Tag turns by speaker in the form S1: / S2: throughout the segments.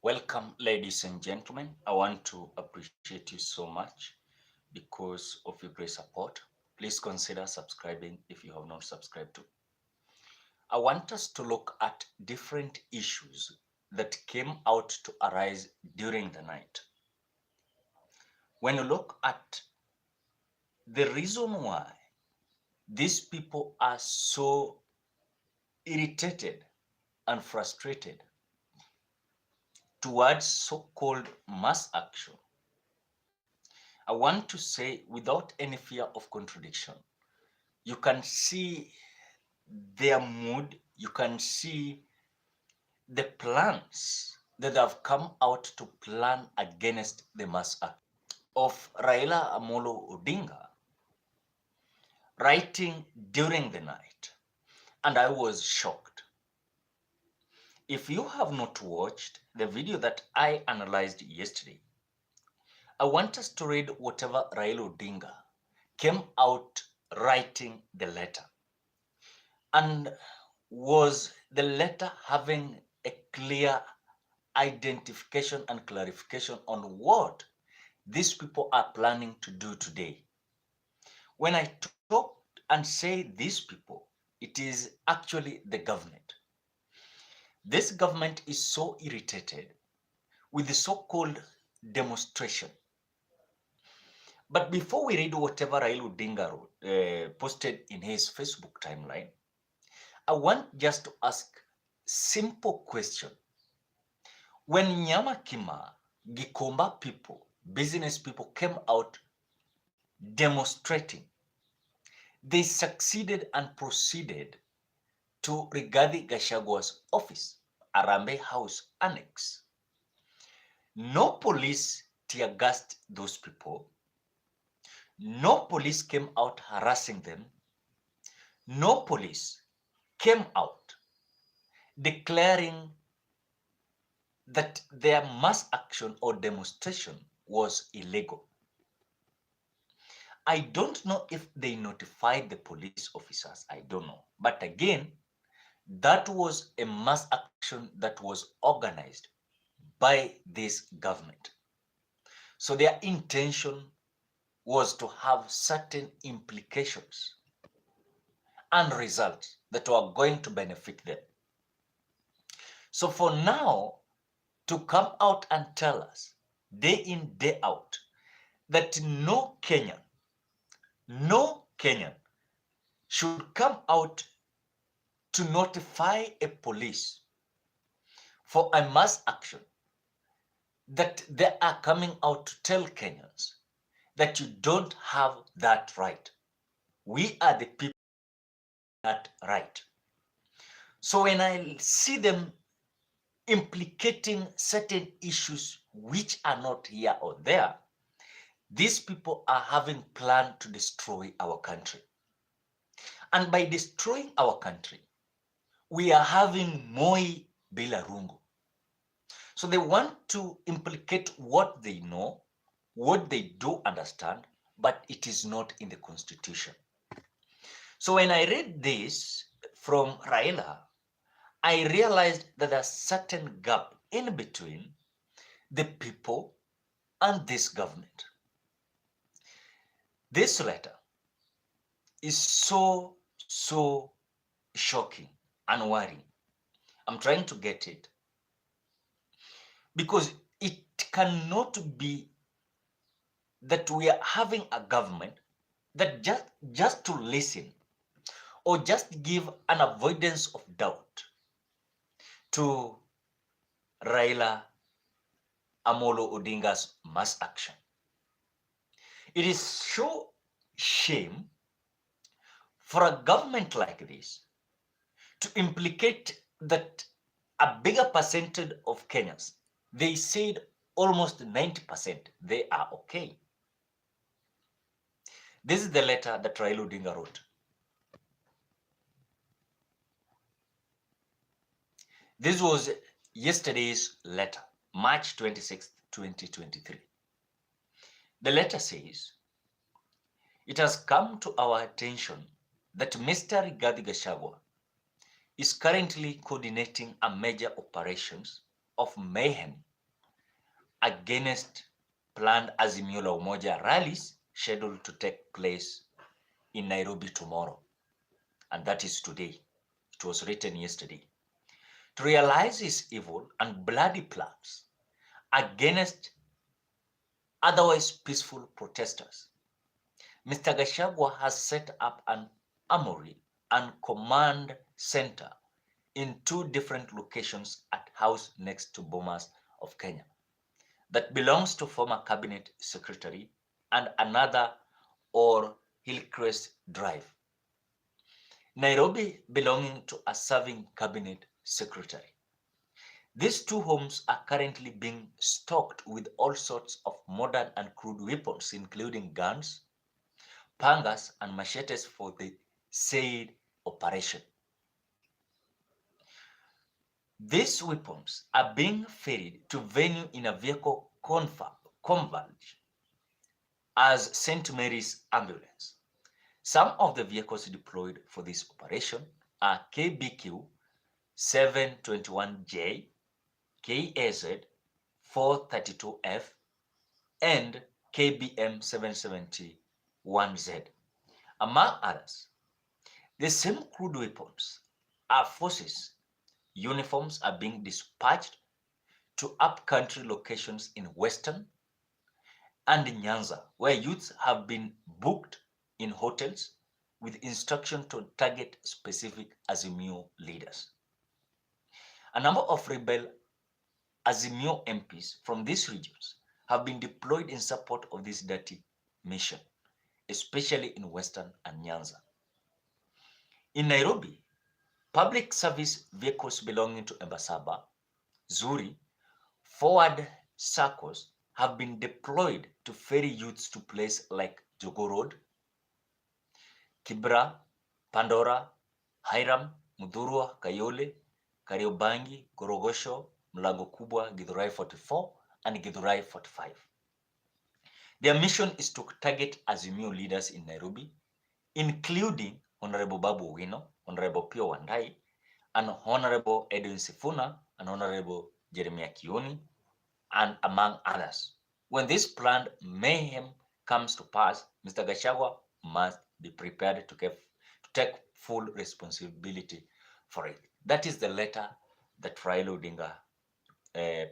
S1: Welcome, ladies and gentlemen. I want to appreciate you so much because of your great support. Please consider subscribing if you have not subscribed to. I want us to look at different issues that came out to arise during the night. When you look at the reason why these people are so irritated and frustrated towards so-called mass action, I want to say without any fear of contradiction, you can see their mood, you can see the plans that have come out to plan against the mass act of Raila Amolo Odinga writing during the night. And I was shocked. If you have not watched the video that I analyzed yesterday, I want us to read whatever Raila Odinga came out writing the letter. And was the letter having a clear identification and clarification on what these people are planning to do today? When I talk and say these people, it is actually the government. This government is so irritated with the so-called demonstration. But before we read whatever Raila Odinga posted in his Facebook timeline, I want just to ask simple question. When Nyamakima, Gikomba people, business people came out demonstrating, they succeeded and proceeded to Rigathi Gachagwa's office, Arambe House Annex. No police tear gassed those people. No police came out harassing them. No police came out declaring that their mass action or demonstration was illegal. I don't know if they notified the police officers, I don't know. But again, that was a mass action that was organized by this government. So their intention was to have certain implications and results that were going to benefit them. So for now, to come out and tell us day in, day out, that no Kenyan should come out to notify a police for a mass action, that they are coming out to tell Kenyans that you don't have that right. We are the people that right. So when I see them implicating certain issues which are not here or there, these people are having planned to destroy our country. And by destroying our country, we are having Moi bila rungu. So they want to implicate what they know, what they do understand, but it is not in the constitution. So when I read this from Raila, I realized that there's a certain gap in between the people and this government. This letter is so shocking and worrying. I'm trying to get it because it cannot be that we are having a government that just to listen or just give an avoidance of doubt to Raila Amolo Odinga's mass action. It is so shame for a government like this to implicate that a bigger percentage of Kenyans, they said almost 90%, they are okay. This is the letter that Raila Odinga wrote. This was yesterday's letter, March 26, 2023. The letter says, it has come to our attention that Mr. Rigathi Gachagua is currently coordinating a major operations of mayhem against planned Azimio la Umoja rallies scheduled to take place in Nairobi tomorrow. And that is today. It was written yesterday. To realize his evil and bloody plans against otherwise peaceful protesters, Mr. Gachagua has set up an armory and command center in 2 different locations at house next to Bomas of Kenya that belongs to former cabinet secretary and another or Hillcrest Drive. Nairobi belonging to a serving cabinet secretary. These 2 homes are currently being stocked with all sorts of modern and crude weapons, including guns, pangas, and machetes for the said operation. These weapons are being ferried to venue in a vehicle converge as St. Mary's ambulance. Some of the vehicles deployed for this operation are KBQ 721J, KAZ 432F, and KBM 771Z, among others. The same crude weapons, our forces, uniforms are being dispatched to up-country locations in Western and Nyanza, where youths have been booked in hotels with instruction to target specific Azimio leaders. A number of rebel Azimio MPs from these regions have been deployed in support of this dirty mission, especially in Western and Nyanza. In Nairobi, public service vehicles belonging to Embasaba, Zuri, forward circles have been deployed to ferry youths to places like Jogo Road, Kibra, Pandora, Hiram, Mudhurwa, Kayole, Kariobangi, Gorogosho, Mlango Kubwa, Githurai 44, and Githurai 45. Their mission is to target Azimio leaders in Nairobi, including Honorable Babu Owino, Honorable Pio Wandai, and Honorable Edwin Sifuna, and Honorable Jeremiah Kioni, and among others. When this planned mayhem comes to pass, Mr. Gachagua must be prepared to take full responsibility for it. That is the letter that Raila Odinga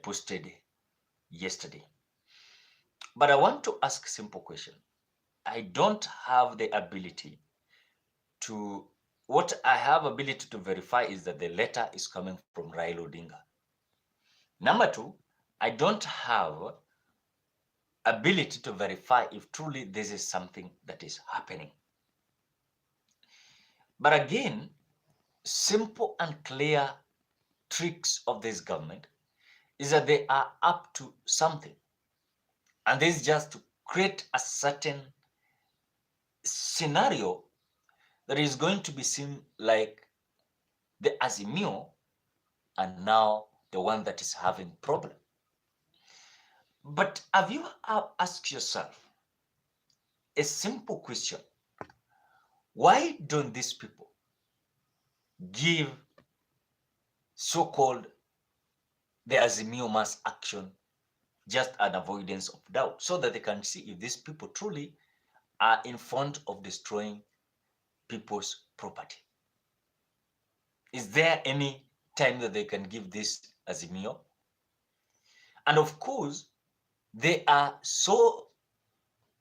S1: posted yesterday. But I want to ask a simple question. I don't have the ability to, what I have ability to verify is that the letter is coming from Raila Odinga. Number 2, I don't have ability to verify if truly this is something that is happening. But again, simple and clear tricks of this government is that they are up to something. And this is just to create a certain scenario that is going to be seen like the Azimio and now the one that is having problem. But have you asked yourself a simple question? Why don't these people give so-called the Azimio mass action just an avoidance of doubt so that they can see if these people truly are in front of destroying people's property? Is there any time that they can give this Azimio? And of course, they are so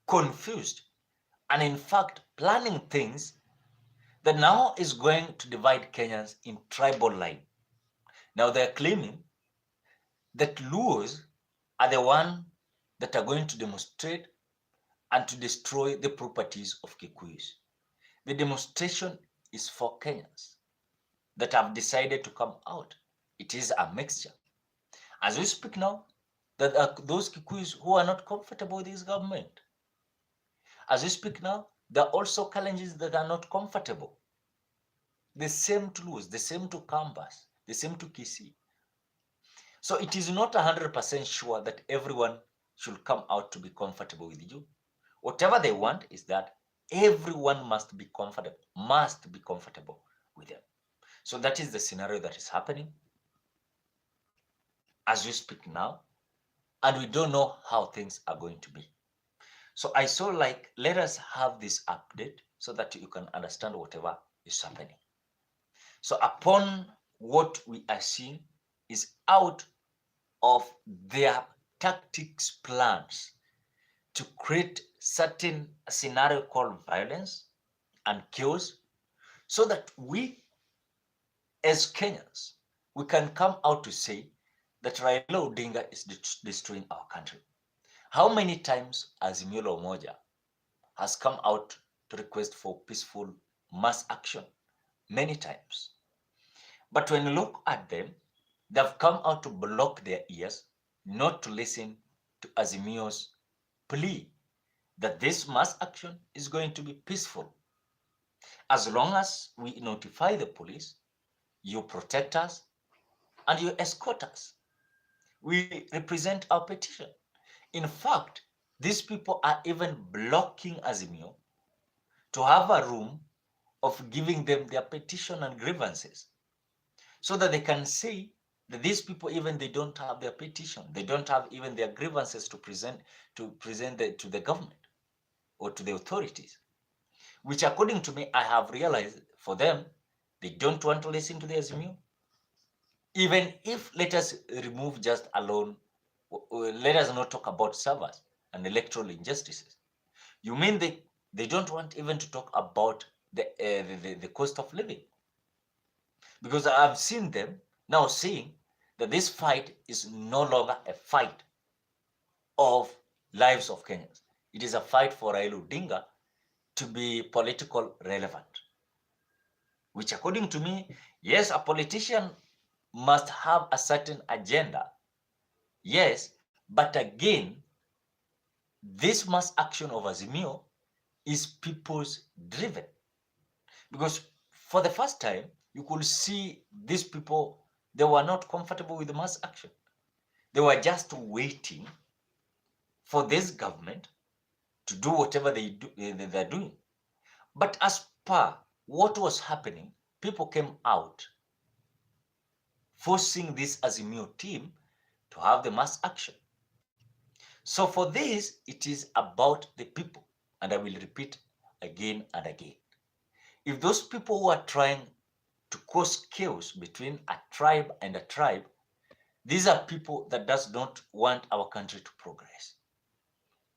S1: confused and in fact planning things that now is going to divide Kenyans in tribal line. Now they're claiming that Luos are the one that are going to demonstrate and to destroy the properties of Kikuyus. The demonstration is for Kenyans that have decided to come out. It is a mixture. As we speak now, there are those Kikuyus who are not comfortable with this government. As we speak now, there are also challenges that are not comfortable. The same to Luos, the same to Kambas, the same to Kisii. So it is not 100% sure that everyone should come out to be comfortable with you. Whatever they want is that everyone must be comfortable with them. So that is the scenario that is happening as we speak now. and we don't know how things are going to be. So I saw like, let us have this update so that you can understand whatever is happening. So upon what we are seeing is out of their tactics plans to create certain scenario called violence and chaos, so that we as Kenyans, we can come out to say that Raila Odinga is destroying our country. How many times Azimio'S has come out to request for peaceful mass action? Many times. But when you look at them, they've come out to block their ears, not to listen to Azimio's plea that this mass action is going to be peaceful. As long as we notify the police, you protect us and you escort us. We represent our petition. In fact, these people are even blocking Azimio to have a room of giving them their petition and grievances, so that they can say that these people, even they don't have their petition, they don't have even their grievances to present to the government or to the authorities, which according to me, I have realized for them, they don't want to listen to the Azimio. Even if, let us remove just alone, let us not talk about servers and electoral injustices. You mean they don't want even to talk about the cost of living? Because I've seen them now saying that this fight is no longer a fight of lives of Kenyans. It is a fight for Raila Odinga to be political relevant. Which according to me, yes, a politician must have a certain agenda. Yes, but again, this mass action of Azimio is people's driven. Because for the first time, you could see these people, they were not comfortable with the mass action. They were just waiting for this government to do whatever they're doing. But as per what was happening, people came out forcing this Azimio team to have the mass action. So for this, it is about the people. And I will repeat again and again. If those people who are trying to cause chaos between a tribe and a tribe, these are people that does not want our country to progress.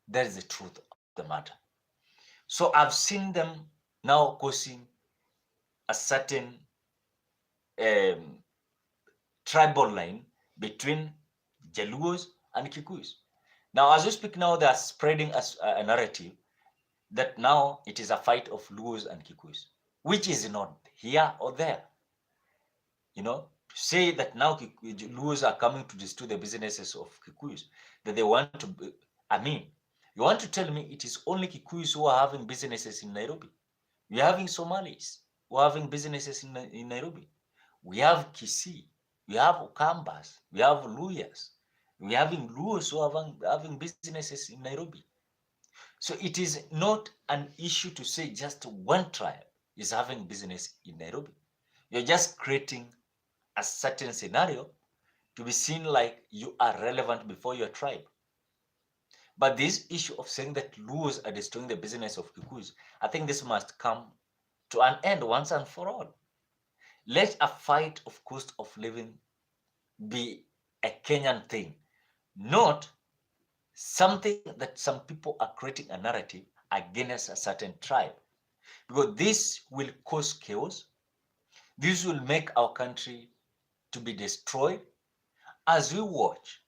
S1: That is the truth of the matter. So I've seen them now causing a certain um, tribal line between Jaluos and Kikuyus. Now, as we speak now, they are spreading a narrative that now it is a fight of Luos and Kikuyus, which is not here or there. You know, to say that now Luos are coming to destroy the businesses of Kikuyus, that they want to, I mean, you want to tell me it is only Kikuyus who are having businesses in Nairobi? We are having Somalis who are having businesses in Nairobi. We have Kisii, we have Ukambas, we have Luyas, we are having Luos who are having businesses in Nairobi. So it is not an issue to say just one tribe is having business in Nairobi. You're just creating a certain scenario to be seen like you are relevant before your tribe. But this issue of saying that Luos are destroying the business of Kikuyus, I think this must come to an end once and for all. Let a fight of cost of living be a Kenyan thing, not something that some people are creating a narrative against a certain tribe. Because this will cause chaos. This will make our country to be destroyed as we watch.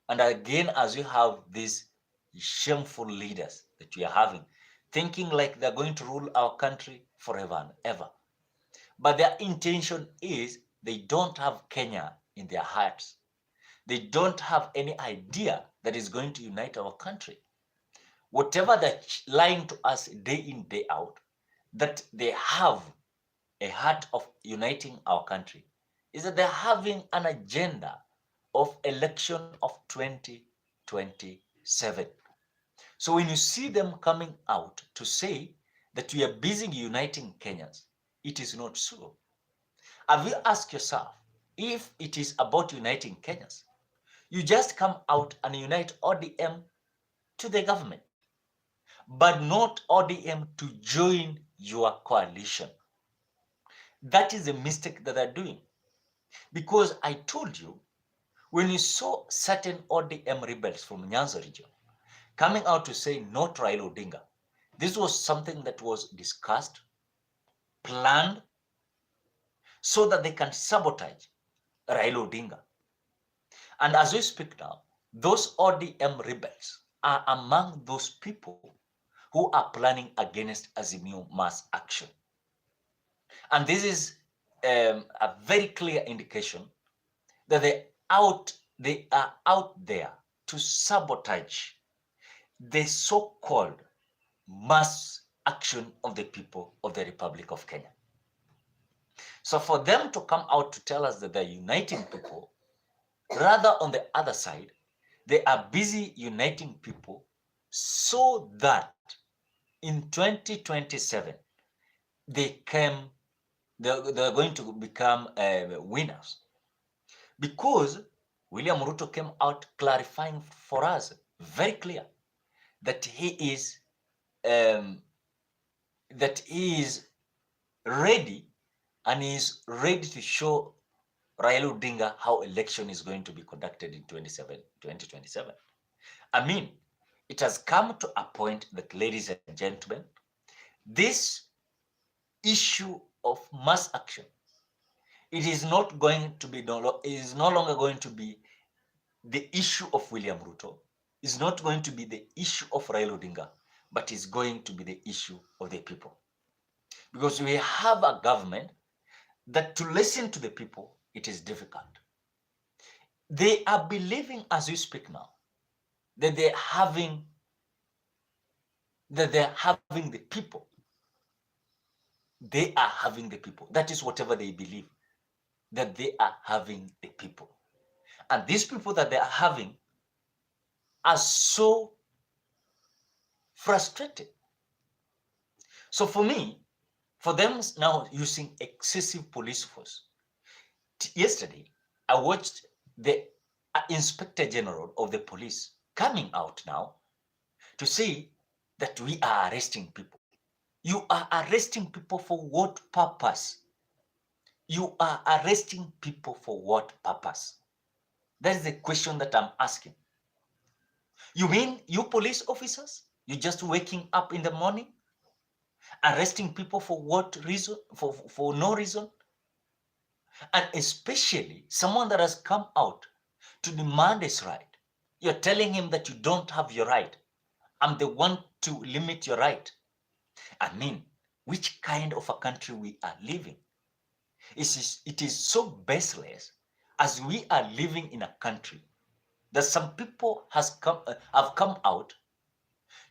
S1: And again, as we have these shameful leaders that we are having, thinking like they're going to rule our country forever and ever. But their intention is they don't have Kenya in their hearts. They don't have any idea that is going to unite our country. Whatever they're lying to us day in, day out, that they have a heart of uniting our country, is that they're having an agenda of election of 2027. So when you see them coming out to say that we are busy uniting Kenyans, it is not so. Have you asked yourself, if it is about uniting Kenyans, You just come out and unite ODM to the government, but not ODM to join your coalition. That is a mistake that they're doing. Because I told you, when you saw certain ODM rebels from Nyanza region coming out to say no to Raila Odinga, this was something that was discussed, planned, so that they can sabotage Raila Odinga. And as we speak now, those ODM rebels are among those people who are planning against Azimio mass action. And this is a very clear indication that they are out there to sabotage the so-called mass action of the people of the Republic of Kenya. So for them to come out to tell us that they're uniting people, rather on the other side, they are busy uniting people so that in 2027 they're going to become winners. Because William Ruto came out clarifying for us very clear that he is ready, and he is ready to show Raila Odinga how election is going to be conducted in 2027. I mean, it has come to a point that, ladies and gentlemen, this issue of mass action, it is not going to be, it is no longer going to be the issue of William Ruto, is not going to be the issue of Raila Odinga, but is going to be the issue of the people. Because we have a government that to listen to the people, it is difficult. They are believing as we speak now that they're having the people. They are having the people. That is whatever they believe, that they are having the people. And these people that they are having are so frustrated. So for me, for them now using excessive police force. Yesterday, I watched the Inspector General of the police coming out now to say that we are arresting people. You are arresting people for what purpose? You are arresting people for what purpose? That is the question that I'm asking. You mean you police officers, you're just waking up in the morning, arresting people for what reason? For no reason? And especially someone that has come out to demand his right. You're telling him that you don't have your right. I'm the one to limit your right. I mean, which kind of a country we are living? It is so baseless, as we are living in a country that some people have come out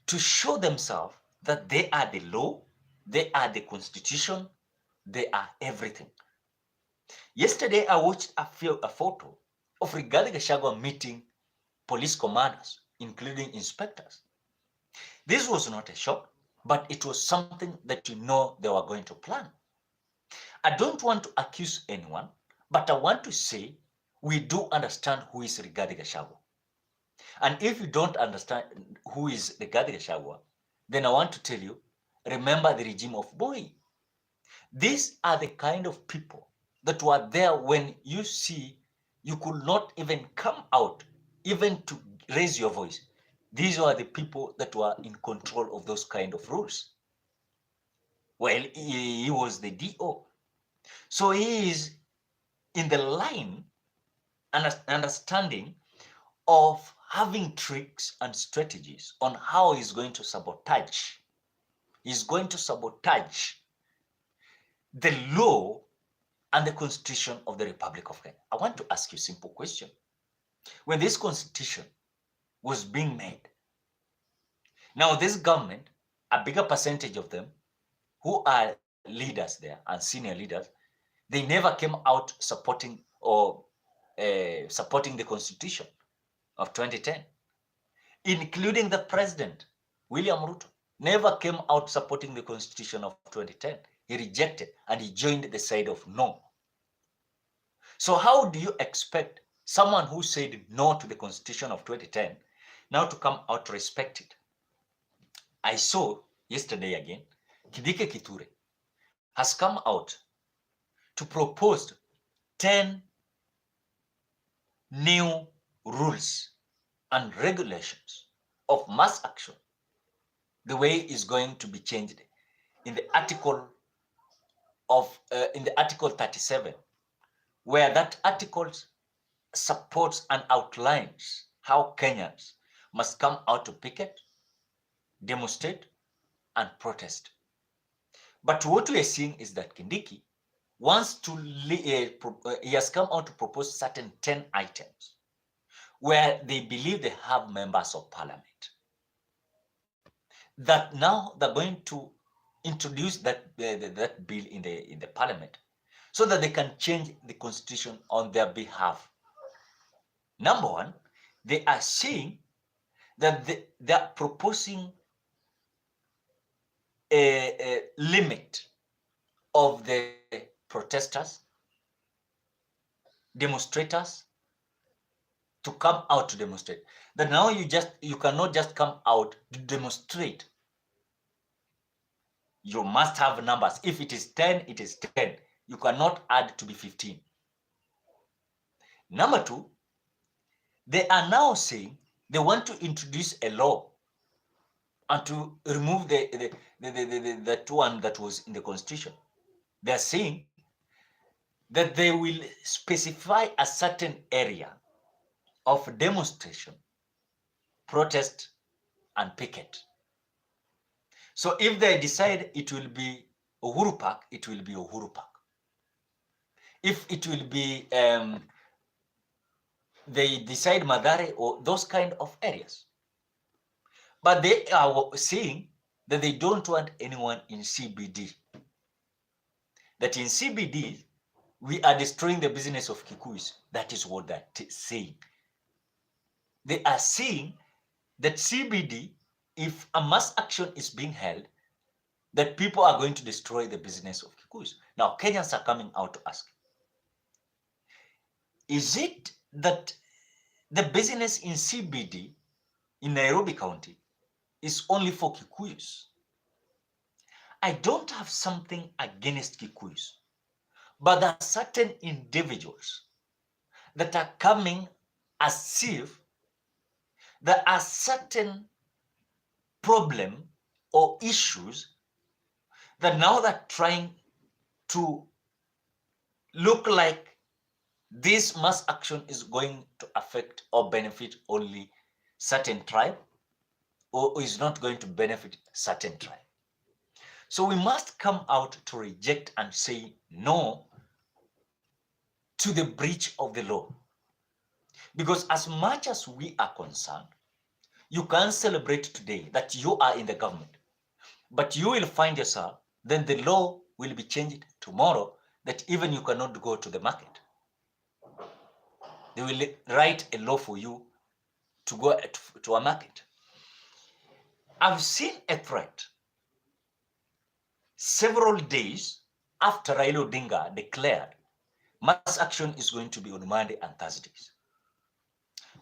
S1: to show themselves that they are the law, they are the constitution, they are everything. Yesterday, I watched a photo of Rigathi Gachagua meeting police commanders, including inspectors. This was not a shock, but it was something that you know they were going to plan. I don't want to accuse anyone, but I want to say we do understand who is Rigathi Gachagua. And if you don't understand who is Rigathi Gachagua, then I want to tell you, remember the regime of Moi. These are the kind of people that were there when you see you could not even come out, even to raise your voice. These are the people that were in control of those kind of rules. Well, he was the DO. So he is in the line and understanding of having tricks and strategies on how he's going to sabotage. He's going to sabotage the law and the constitution of the Republic of Kenya. I want to ask you a simple question. When this constitution was being made, now this government, a bigger percentage of them who are leaders there and senior leaders, they never came out supporting the constitution of 2010, including the president, William Ruto, never came out supporting the constitution of 2010. He rejected and he joined the side of no. So how do you expect someone who said no to the Constitution of 2010, now to come out to respect it. I saw yesterday again, Kidike Kiture has come out to propose 10 new rules and regulations of mass action. The way is going to be changed in the article in the Article 37, where that article supports and outlines how Kenyans must come out to picket, demonstrate, and protest. But what we are seeing is that Kindiki wants to, he has come out to propose certain 10 items where they believe they have members of parliament, that now they're going to introduce that bill in the parliament so that they can change the constitution on their behalf. Number one, they are saying that they are proposing a limit of the protesters, demonstrators to come out to demonstrate. That now you cannot just come out to demonstrate. You must have numbers. If it is 10, it is 10. You cannot add to be 15. Number two, they are now saying they want to introduce a law and to remove that one that was in the constitution. They are saying that they will specify a certain area of demonstration, protest, and picket. So if they decide it will be Uhuru Park, it will be Uhuru Park. If it will be, they decide Madare or those kind of areas. But they are saying that they don't want anyone in CBD. That in CBD, we are destroying the business of Kikuyus. That is what they're saying. They are saying that CBD, if a mass action is being held, that people are going to destroy the business of Kikuyus. Now, Kenyans are coming out to ask, is it that the business in CBD in Nairobi County is only for Kikuyus? I don't have something against Kikuyus, but there are certain individuals that are coming as if there are certain problems or issues that now they're trying to look like this mass action is going to affect or benefit only certain tribe, or is not going to benefit certain tribe. So we must come out to reject and say no to the breach of the law. Because as much as we are concerned, you can celebrate today that you are in the government, but you will find yourself, then the law will be changed tomorrow that even you cannot go to the market. They will write a law for you to go to a market. I've seen a threat several days after Raila Odinga declared mass action is going to be on Monday and Thursdays,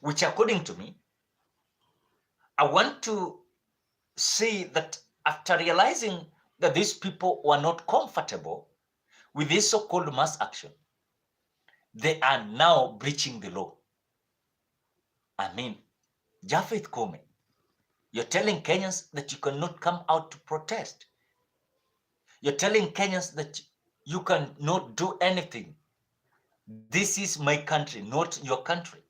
S1: which according to me, I want to say that after realizing that these people were not comfortable with this so-called mass action, they are now breaching the law. I mean, Japhet Kome, you're telling Kenyans that you cannot come out to protest. You're telling Kenyans that you cannot do anything. This is my country, not your country.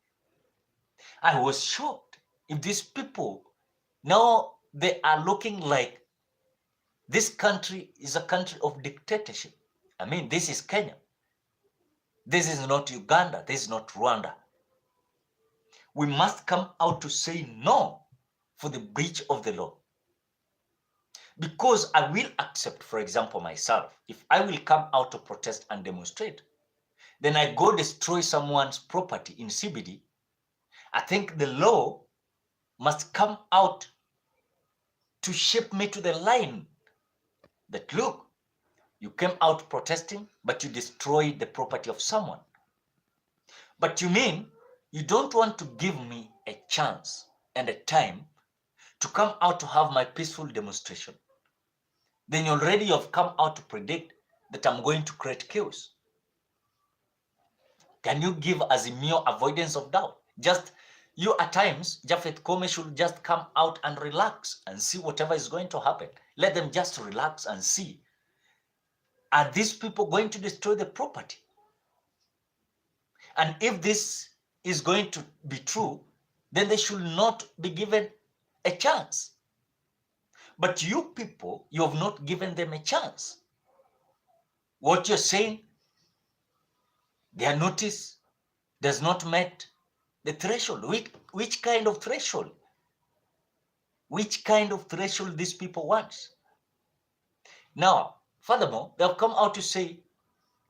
S1: I was shocked. If these people, now they are looking like this country is a country of dictatorship. I mean, this is Kenya. This is not Uganda. This is not Rwanda. We must come out to say no for the breach of the law. Because I will accept, for example, myself, if I will come out to protest and demonstrate, then I go destroy someone's property in CBD, I think the law must come out to shape me to the line that, look, you came out protesting, but you destroyed the property of someone. But you mean you don't want to give me a chance and a time to come out to have my peaceful demonstration, then already you've come out to predict that I'm going to create chaos. Can you give Azimio avoidance of doubt? Just you at times, Japhet Kome should just come out and relax and see whatever is going to happen. Let them just relax and see. Are these people going to destroy the property? And if this is going to be true, then they should not be given a chance. But you people, you have not given them a chance. What you're saying, their notice does not meet the threshold. Which kind of threshold? Which kind of threshold these people want? Now, furthermore, they have come out to say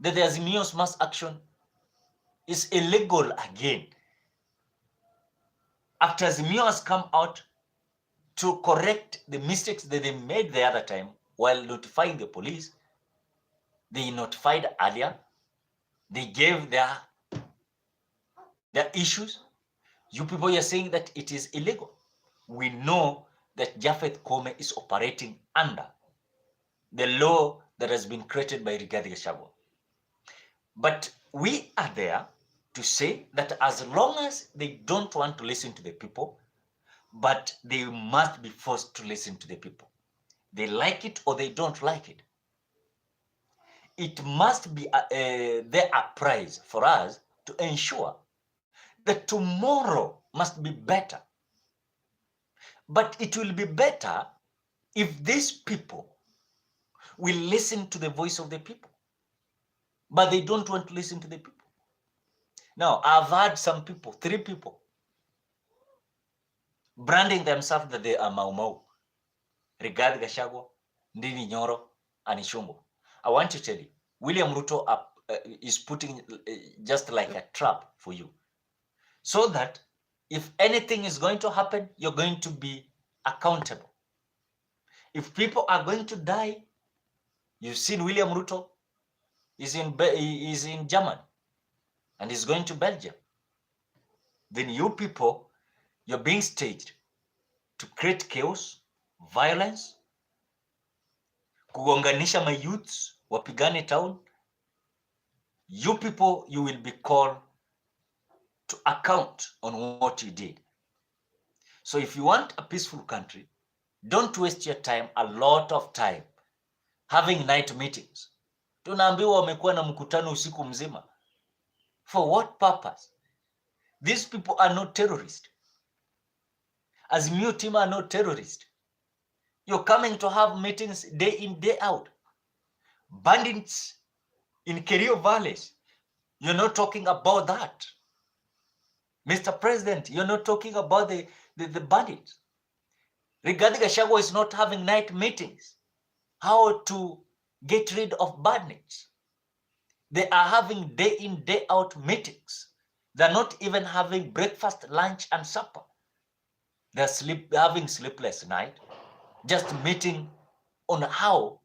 S1: that the Azimio'S mass action is illegal again. After Azimio has come out to correct the mistakes that they made the other time while notifying the police, they notified earlier, they gave their issues. You people are saying that it is illegal. We know that Japhet Kome is operating under the law that has been created by Rigathi Gachagua. But we are there to say that as long as they don't want to listen to the people, but they must be forced to listen to the people. They like it or they don't like it. It must be their prize for us to ensure that tomorrow must be better. But it will be better if these people will listen to the voice of the people. But they don't want to listen to the people. Now, I've heard some people, 3 people, branding themselves that they are Mau Mau, Rigathi Gachagua, Ndini Nyoro, and Ishungu. I want to tell you, William Ruto is putting just like a trap for you. So that if anything is going to happen, you're going to be accountable. If people are going to die, you've seen William Ruto is in Germany and is going to Belgium. Then you people, you're being staged to create chaos, violence, kugonganisha my youths, wapigane town. You people, you will be called to account on what you did. So if you want a peaceful country, don't waste your time, a lot of time, having night meetings. Tunaambiwa wamekuwa na mkutano usiku mzima. For what purpose? These people are not terrorists. Azimio team are not terrorists. You're coming to have meetings day in, day out. Bandits in Kerio valleys. You're not talking about that. Mr. President, you're not talking about the bandits. Rigathi Gachagua is not having night meetings. How to get rid of bandits. They are having day in, day out meetings. They're not even having breakfast, lunch, and supper. They're having sleepless night, just meeting on how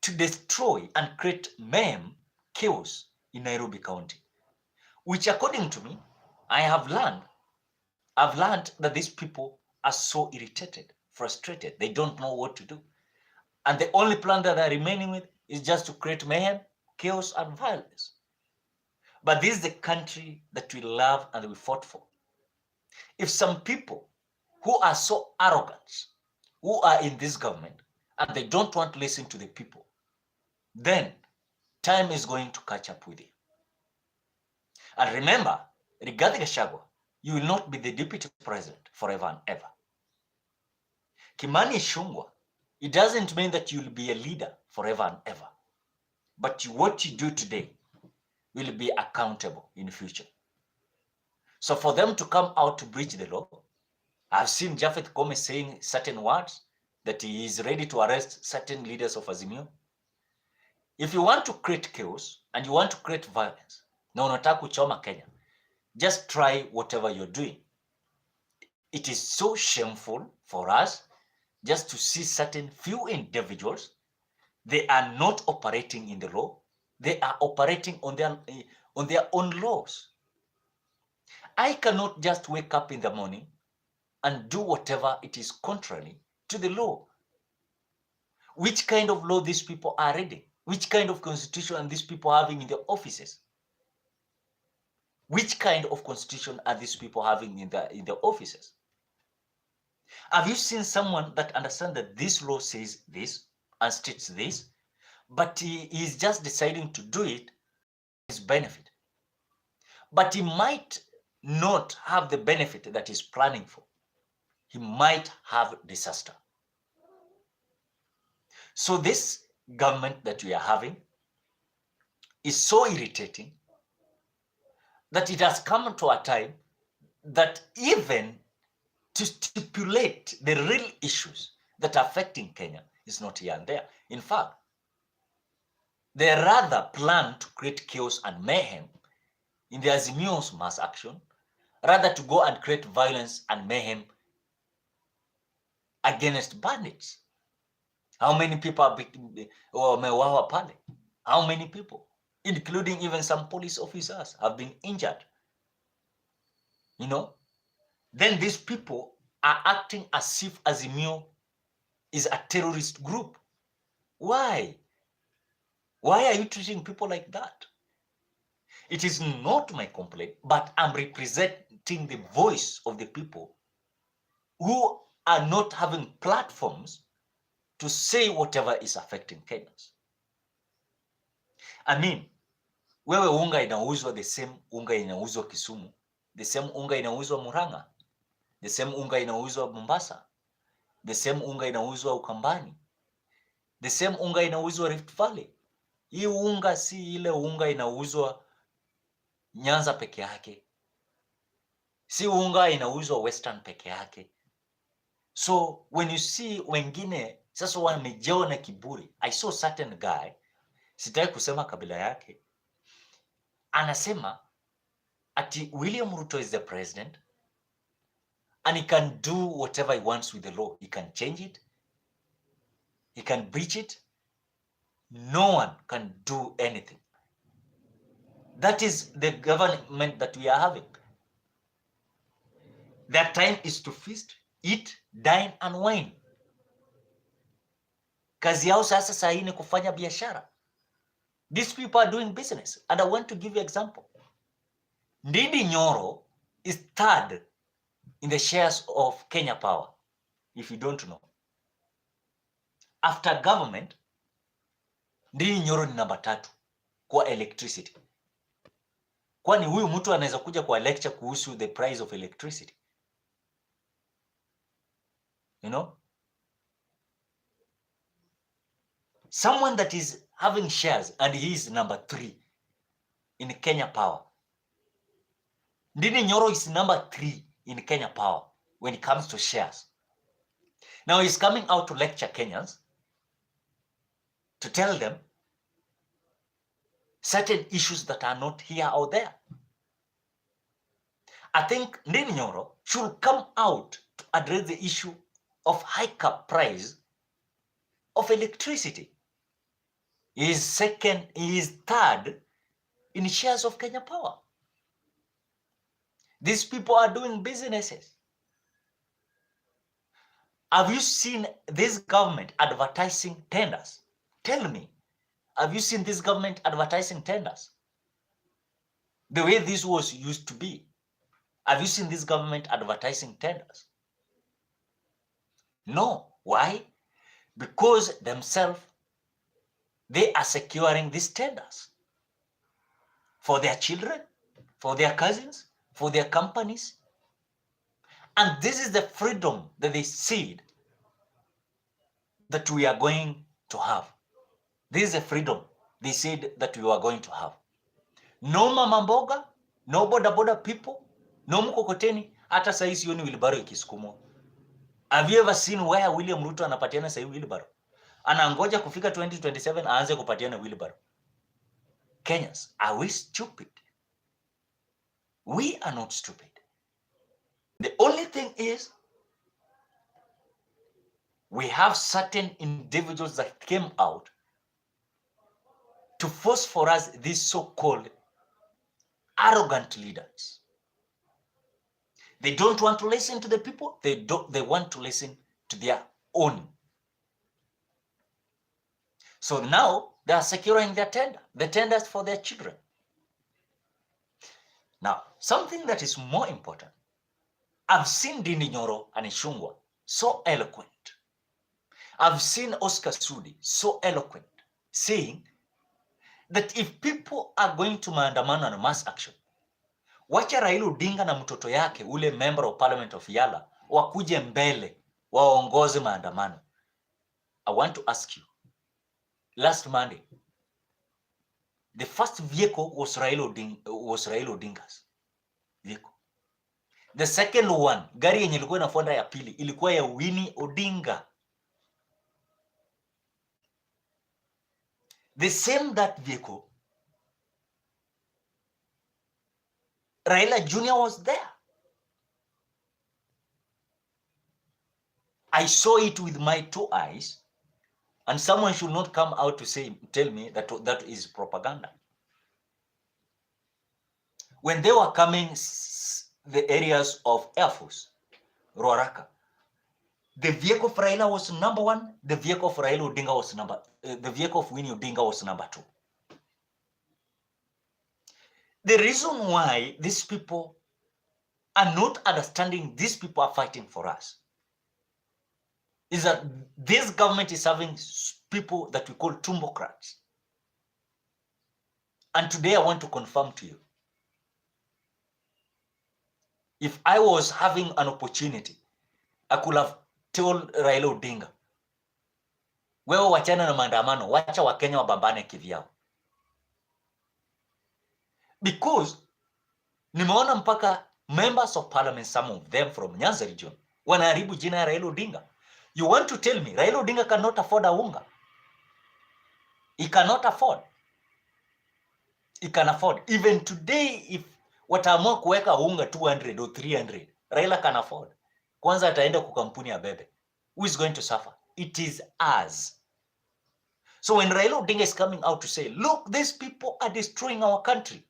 S1: to destroy and create mayhem, chaos in Nairobi County. Which, according to me, I've learned that these people are so irritated, frustrated. They don't know what to do. And the only plan that they're remaining with is just to create mayhem, chaos, and violence. But this is the country that we love and we fought for. If some people who are so arrogant, who are in this government, and they don't want to listen to the people, then time is going to catch up with you. And remember, Rigathi Gachagua, you will not be the deputy president forever and ever. Kimani Ichung'wah, it doesn't mean that you'll be a leader forever and ever. But what you do today will be accountable in the future. So for them to come out to breach the law, I've seen Japhet Kome saying certain words that he is ready to arrest certain leaders of Azimio. If you want to create chaos and you want to create violence, na unataka kuchoma Kenya, just try whatever you're doing. It is so shameful for us just to see certain few individuals. They are not operating in the law. They are operating on their own laws. I cannot just wake up in the morning and do whatever it is contrary to the law. Which kind of law these people are reading? Which kind of constitution are these people having in their offices? Which kind of constitution are these people having in their offices? Have you seen someone that understands that this law says this and states this, but he is just deciding to do it for his benefit? But he might not have the benefit that he's planning for. He might have disaster. So this government that we are having is so irritating that it has come to a time that even to stipulate the real issues that are affecting Kenya is not here and there. In fact, they rather plan to create chaos and mayhem in the Azimio'S mass action, rather to go and create violence and mayhem against bandits. How many people are wamewawa pale? How many people, including even some police officers, have been injured? You know, then these people are acting as if Azimio is a terrorist group. Why? Why are you treating people like that? It is not my complaint, but I'm representing the voice of the people who are not having platforms to say whatever is affecting Kenyans. I mean, wewe unga inauzwa the same unga inauzwa Kisumu, the same unga inauzwa Murang'a, the same unga inauzwa Mombasa, the same unga inauzwa Ukambani, the same unga inauzwa Rift Valley. Hii unga si ile unga inauzwa Nyanza peke yake, si unga inauzwa Western peke yake. So when you see wengine sasa wamejawa na kiburi. I saw certain guy, sitaki kusema kabila yake, anasema ati William Ruto is the president and he can do whatever he wants with the law. He can change it, he can breach it. No one can do anything. That is the government that we are having. Their time is to feast, eat, dine and wine. Kazi yao sasa saa hii ni kufanya biashara. These people are doing business. And I want to give you an example. Ndindi Nyoro is third in the shares of Kenya Power, if you don't know. After government, Ndindi Nyoro ni namba 3 kwa electricity. Kwani huyu mtu anaweza kuja kwa lecture kuhusu the price of electricity? You know? Someone that is having shares and he is number 3 in Kenya Power. Ndindi Nyoro is number 3 in Kenya Power when it comes to shares. Now he's coming out to lecture Kenyans, to tell them certain issues that are not here or there. I think Ndindi Nyoro should come out to address the issue of high cap price of electricity. He is second, he is third in shares of Kenya Power. These people are doing businesses. Have you seen this government advertising tenders? Tell me, have you seen this government advertising tenders? The way this was used to be. Have you seen this government advertising tenders? No. Why? Because themselves, they are securing these tenders for their children, for their cousins, for their companies. And this is the freedom that they said that we are going to have. This is the freedom they said that we are going to have. No mama mboga, no boda boda people, no mkokoteni, hata saa hii sioni wheelbarrow ikisukumwa. Have you ever seen where William Ruto anapatiana saa hii wheelbarrow? Anangoja kufika 2027 aanze kupatiana wheelbarrow. Kenyans, are we stupid? We are not stupid. The only thing is, we have certain individuals that came out to force for us these so-called arrogant leaders. They don't want to listen to the people. They want to listen to their own. So now they are securing their the tenders for their children. Now, something that is more important, I've seen Dini Nyoro and Ishungwa so eloquent. I've seen Oscar Sudi so eloquent, saying that if people are going to maandamano and mass action, wacha Raila Odinga na mtoto yake ule member of parliament of Yala wakuje mbele waongoze maandamano. I want to ask you, last Monday, the first vehicle was Raila Odinga's vehicle. The second one, gari yenye ilikuwa inafuata ya pili, ilikuwa ya Winnie Odinga. The same that vehicle, Raila Jr. was there. I saw it with my 2 eyes, and someone should not come out to tell me that that is propaganda. When they were coming the areas of Air Force, Ruaraka, the vehicle of Raila was number 1, the vehicle of Raila Odinga was the vehicle of Winnie Odinga was number 2. The reason why these people are not understanding these people are fighting for us is that this government is having people that we call tumbocrats. And today I want to confirm to you, if I was having an opportunity, I could have told Raila Odinga, wewe wachana na maandamano, wacha Wakenya wabambane kivyao. Because nimeona mpaka members of parliament, some of them from Nyanza region, wanaharibu jina ya Raila Odinga. You want to tell me Raila Odinga cannot afford a unga? He cannot afford. He can afford. Even today, if wataamua kuweka unga 200 or 300, Raila can afford. Kwanza ataenda kwa kampuni ya bebe. Who is going to suffer? It is us. So when Raila Odinga is coming out to say, look, these people are destroying our country.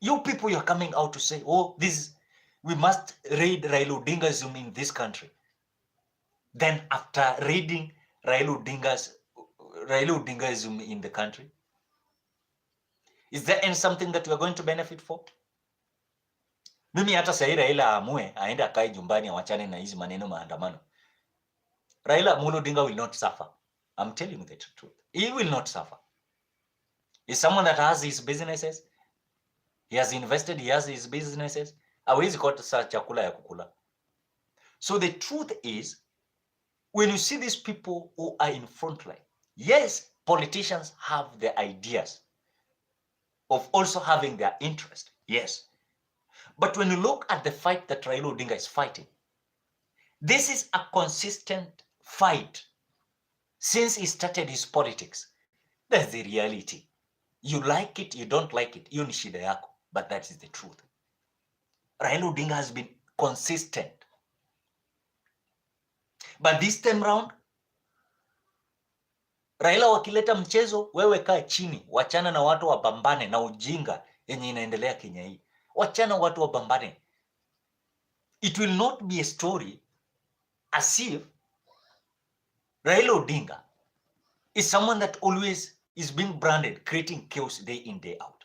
S1: You people, you're coming out to say, oh, we must raid Raila Odingaism in this country. Then after raiding Raila Odingaism in the country, is there any something that we are going to benefit for? Mimi hata sahi Raila amue aende akae jumbani awachane na hizi maneno maandamano. Raila Amolo Odinga will not suffer. I'm telling you the truth. He will not suffer. He's someone that has his businesses. He has invested, he has his businesses. Hawezi kosa chakula ya kukula. So the truth is, when you see these people who are in front line, yes, politicians have their ideas of also having their interest, yes. But when you look at the fight that Raila Odinga is fighting, this is a consistent fight since he started his politics. That's the reality. You like it, you don't like it, hiyo ni shida yako, but that is the truth. Raila Odinga has been consistent. But this time round, Raila wakileta mchezo, wewe kaa chini, wachana na watu wabambane na ujinga yenye inaendelea Kenya hii. Wachana watu wabambane. It will not be a story as if Raila Odinga is someone that always is being branded, creating chaos day in, day out.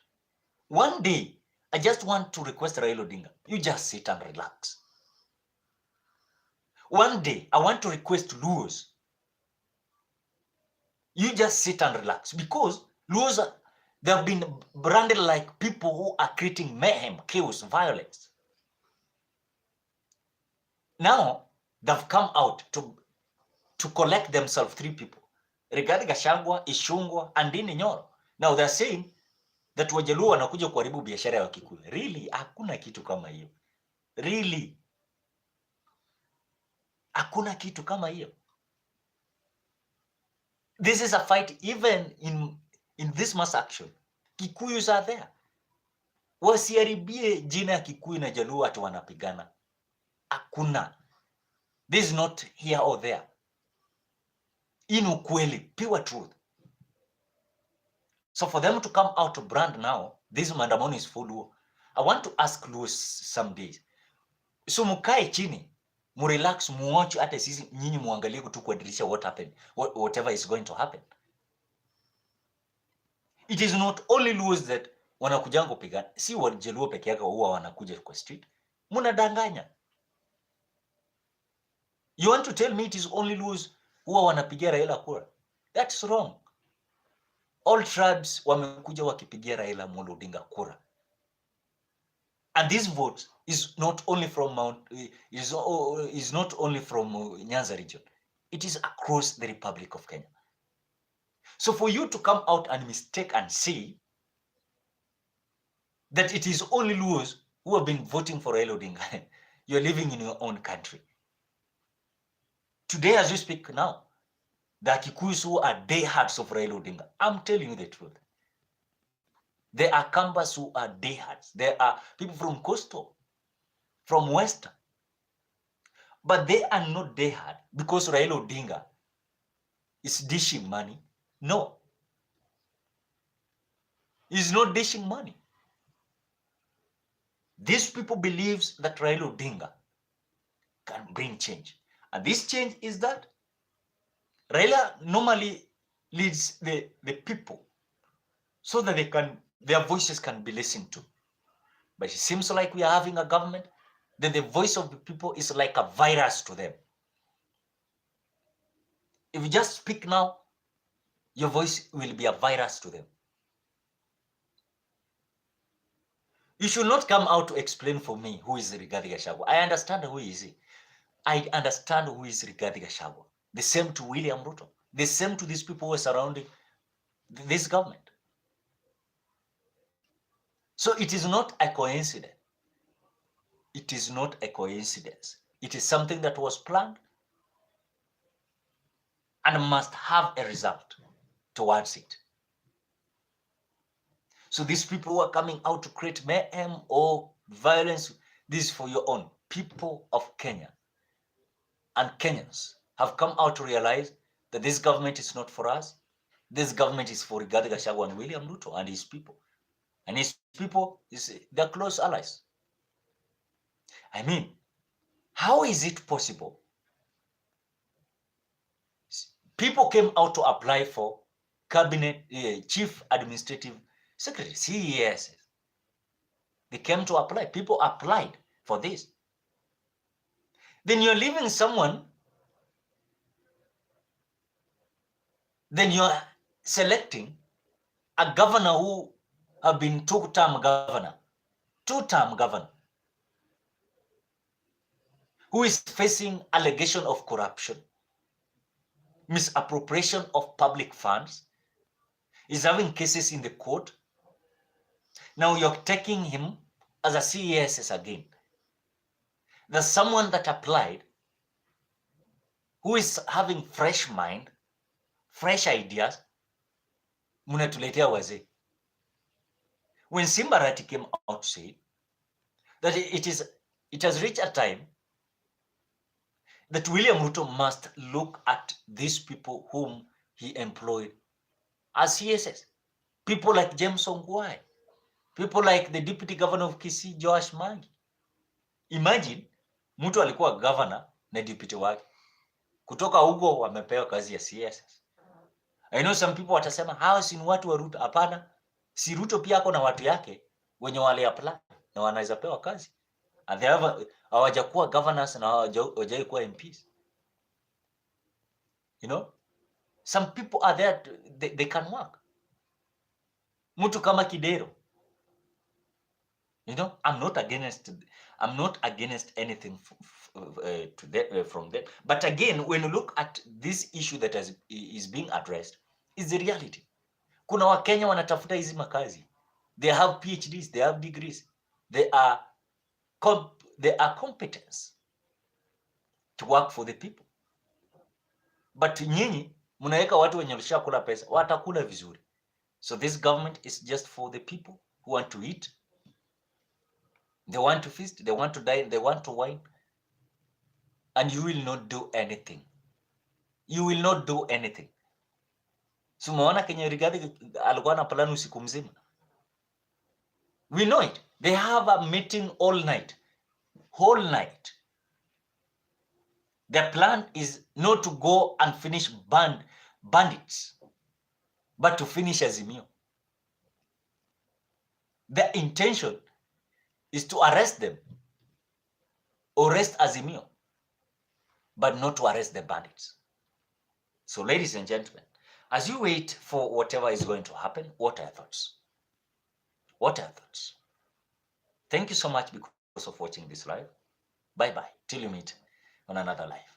S1: One day, I just want to request Raila Odinga, you just sit and relax. One day, I want to request Luos, you just sit and relax, because Luos, they have been branded like people who are creating mayhem, chaos, violence. Now, they've come out to collect themselves 3 people, Rigathi Gachagua, Ishungwa, and Dini Nyoro. Now they're saying that Wajaluo wanakuja kuharibu biashara ya Wakikuyu. Really? Hakuna kitu kama hiyo. Really? Hakuna kitu kama hiyo. This is a fight even in this mass action. Kikuyus are there. Wasiharibie jina ya Kikuyu na Jaluo ati wanapigana. Hakuna. This is not here or there. In ukweli, pure truth. So for them to come out to brand now, this maandamano is full. I want to ask Louis some days. So mukae chini, murelax, muwatch hata sisi nyinyi muangalie tu kwa dirisha what happened, whatever is going to happen. It is not only Luos that wanakuja kupigana, si Wajaluo peke yake huwa wanakuja kwa street. Munadanganya. You want to tell me it is only Luos huwa wanapigia Raila kura? That's wrong. All tribes wamekuja wakipigia Raila Amolo Odinga kura. And this vote is not only from is not only from Nyanza region. It is across the Republic of Kenya. So for you to come out and mistake and say that it is only Luos who have been voting for Raila Odinga, you're living in your own country. Today, as we speak now, the Kikuyus who are diehards of Raila Odinga, I'm telling you the truth. There are Kambas who are diehards. There are people from Coastal, from Western. But they are not diehard because Raila Odinga is dishing money. No. He's not dishing money. These people believe that Raila Odinga can bring change. And this change is that Raila normally leads the people so that their voices can be listened to. But it seems like we are having a government that the voice of the people is like a virus to them. If you just speak now, your voice will be a virus to them. You should not come out to explain for me who is Rigathi Gachagua. I understand who is he. I understand who is Rigathi Gachagua. The same to William Ruto. The same to these people who are surrounding this government. So it is not a coincidence. It is not a coincidence. It is something that was planned and must have a result towards it. So these people who are coming out to create mayhem or violence, this is for your own. People of Kenya and Kenyans have come out to realize that this government is not for us. This government is for Rigathi Gachagua and William Ruto and his people. And his people, they're close allies. I mean, how is it possible? People came out to apply for cabinet, chief administrative secretary, CES. They came to apply. People applied for this. Then you're leaving someone, then you're selecting a governor who have been two-term governor, who is facing allegation of corruption, misappropriation of public funds, is having cases in the court. Now you're taking him as a CES again. There's someone that applied who is having fresh mind, fresh ideas. Munatuletea wazee. When Simbarati came out to say that it has reached a time that William Ruto must look at these people whom he employed as CSS. People like James Ongwae, people like the deputy governor of Kisii, Joash Mangi. Imagine, mtu alikuwa governor na deputy wake. Kutoka huko wamepewa kazi ya CSS. I know some people watasema, hawa si watu wa Ruto. Hapana, si Ruto pia ako na watu yake wenye wale apply na wanaweza pewa kazi. And they hawajakuwa governors na hawajakuwa MPs. You know, some people are there, they can work. Mtu kama Kidero. You know, I'm not against anything from them. But again, when you look at this issue that is being addressed, is the reality. Kuna Wakenya wanatafuta hizi makazi. They have PhDs, they have degrees. They are competence to work for the people. But nyinyi mnaweka watu wenye walishakula pesa, watakula vizuri. So this government is just for the people who want to eat. They want to feast, they want to dine, they want to wine. And you will not do anything. You will not do anything. So umeona Kenya Rigathi alikuwa na plan usiku mzima. We know it. They have a meeting all night, whole night. Their plan is not to go and finish bandits, but to finish Azimio. Their intention is to arrest them, arrest Azimio, but not to arrest the bandits. So, ladies and gentlemen, as you wait for whatever is going to happen, what are your thoughts? What are your thoughts? Thank you so much because of watching this live. Bye-bye. Till you meet on another live.